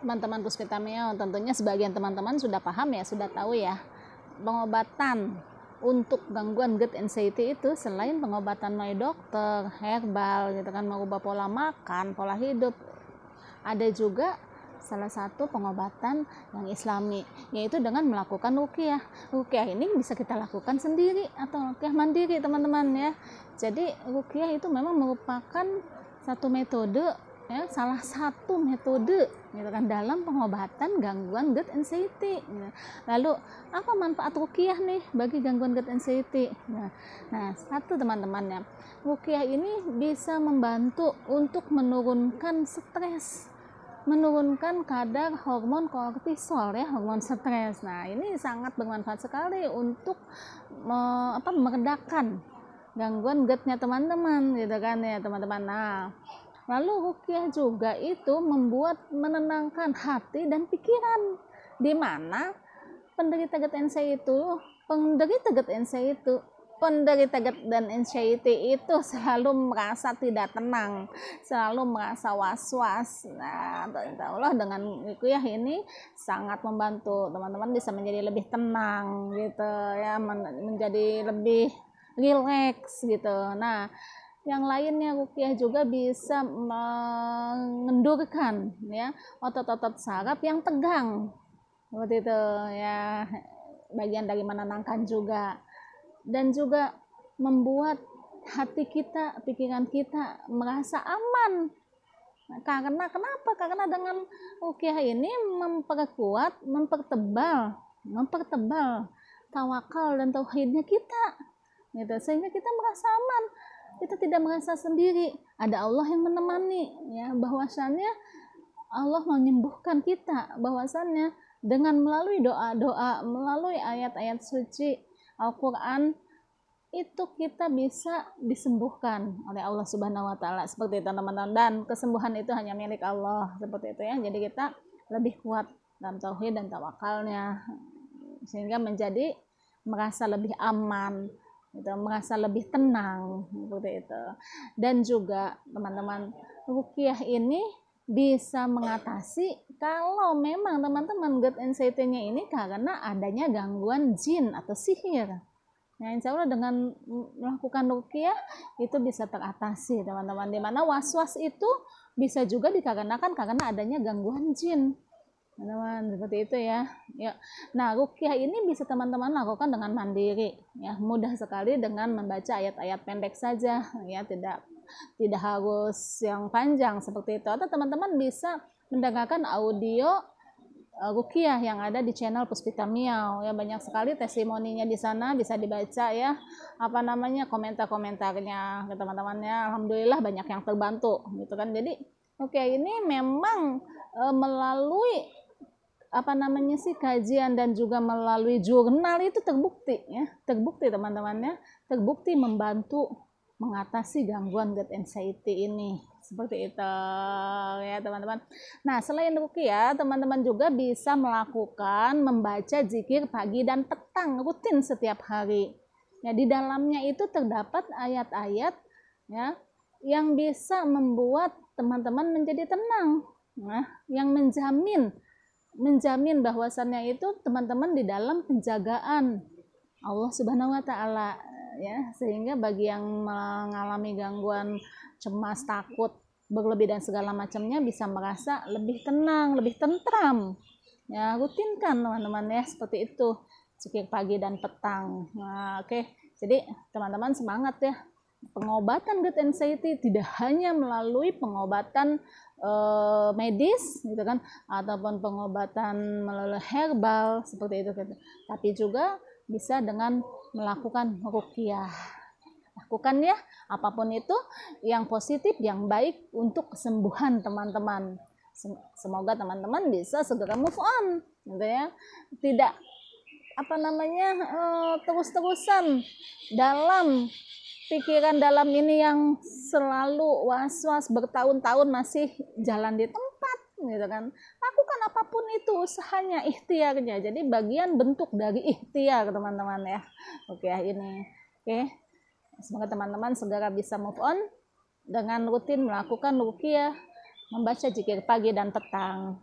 teman-teman Puspita Mio, tentunya sebagian teman-teman sudah paham ya, sudah tahu ya, pengobatan untuk gangguan GERD anxiety itu selain pengobatan melalui dokter, herbal gitu kan, mengubah pola makan, pola hidup, ada juga salah satu pengobatan yang islami, yaitu dengan melakukan ruqyah. Ruqyah ini bisa kita lakukan sendiri atau ruqyah mandiri teman-teman ya. Jadi ruqyah itu memang merupakan satu metode ya, salah satu metode gitu kan dalam pengobatan gangguan GERD anxiety. Lalu apa manfaat ruqyah nih bagi gangguan GERD anxiety? Nah, satu teman-teman ya, ruqyah ini bisa membantu untuk menurunkan stres, menurunkan kadar hormon kortisol ya, hormon stres. Nah, ini sangat bermanfaat sekali untuk meredakan gangguan GERD-nya teman-teman gitu kan ya teman-teman. Nah, lalu ruqyah juga itu membuat menenangkan hati dan pikiran, di mana penderita GERD dan anxiety itu selalu merasa tidak tenang, selalu merasa was-was. Nah, insya Allah dengan ruqyah ini sangat membantu teman-teman bisa menjadi lebih tenang gitu ya, menjadi lebih rileks gitu. Nah, yang lainnya ruqyah juga bisa mengendurkan ya otot-otot saraf yang tegang seperti itu ya, bagian dari menenangkan juga, dan juga membuat hati kita, pikiran kita merasa aman. Nah, karena kenapa? Karena dengan ruqyah ini memperkuat, mempertebal tawakal dan tauhidnya kita gitu, sehingga kita merasa aman, kita tidak merasa sendiri, ada Allah yang menemani ya, bahwasannya Allah menyembuhkan kita, bahwasannya dengan melalui doa-doa, melalui ayat-ayat suci Al-Quran, itu kita bisa disembuhkan oleh Allah Subhanahu wa Ta'ala seperti itu teman-teman, dan kesembuhan itu hanya milik Allah seperti itu ya. Jadi kita lebih kuat dalam tauhid dan tawakalnya, sehingga menjadi merasa lebih aman gitu, merasa lebih tenang seperti itu. Dan juga teman-teman, ruqyah ini bisa mengatasi kalau memang teman-teman GERD anxiety-nya ini karena adanya gangguan jin atau sihir. Nah, insya Allah dengan melakukan ruqyah itu bisa teratasi teman-teman, dimana was-was itu bisa juga dikarenakan karena adanya gangguan jin teman-teman, seperti itu ya. Nah, ruqyah ini bisa teman-teman lakukan dengan mandiri ya, mudah sekali dengan membaca ayat-ayat pendek saja ya, tidak harus yang panjang seperti itu, atau teman-teman bisa mendengarkan audio ruqyah yang ada di channel Puspita Mio ya, banyak sekali testimoninya di sana, bisa dibaca ya, komentar-komentarnya ke teman-teman ya. Alhamdulillah banyak yang terbantu gitu kan. Jadi ruqyah ini memang melalui kajian dan juga melalui jurnal itu terbukti ya, terbukti teman-teman ya, terbukti membantu mengatasi gangguan GERD anxiety ini seperti itu ya teman-teman. Nah, selain ruqyah, teman-teman juga bisa melakukan membaca zikir pagi dan petang rutin setiap hari ya. Di dalamnya itu terdapat ayat-ayat ya yang bisa membuat teman-teman menjadi tenang, nah, yang menjamin bahwasannya itu teman-teman di dalam penjagaan Allah Subhanahu wa Ta'ala ya, sehingga bagi yang mengalami gangguan cemas, takut berlebih dan segala macamnya bisa merasa lebih tenang, lebih tentram ya. Rutinkan teman-teman ya, seperti itu zikir pagi dan petang. Nah, oke. Jadi teman-teman semangat ya, pengobatan GERD anxiety tidak hanya melalui pengobatan medis gitu kan, ataupun pengobatan melalui herbal seperti itu gitu, tapi juga bisa dengan melakukan ruqyah. Lakukan ya, apapun itu yang positif, yang baik untuk kesembuhan teman-teman. Semoga teman-teman bisa segera move on gitu ya, tidak terus-terusan dalam pikiran dalam ini yang selalu was-was bertahun-tahun masih jalan di tempat gitu kan. Lakukan apapun itu usahanya, ikhtiarnya. Jadi bagian bentuk dari ikhtiar teman-teman ya. Oke, ini. Oke. Semoga teman-teman segera bisa move on dengan rutin melakukan ruqyah, membaca zikir pagi dan petang.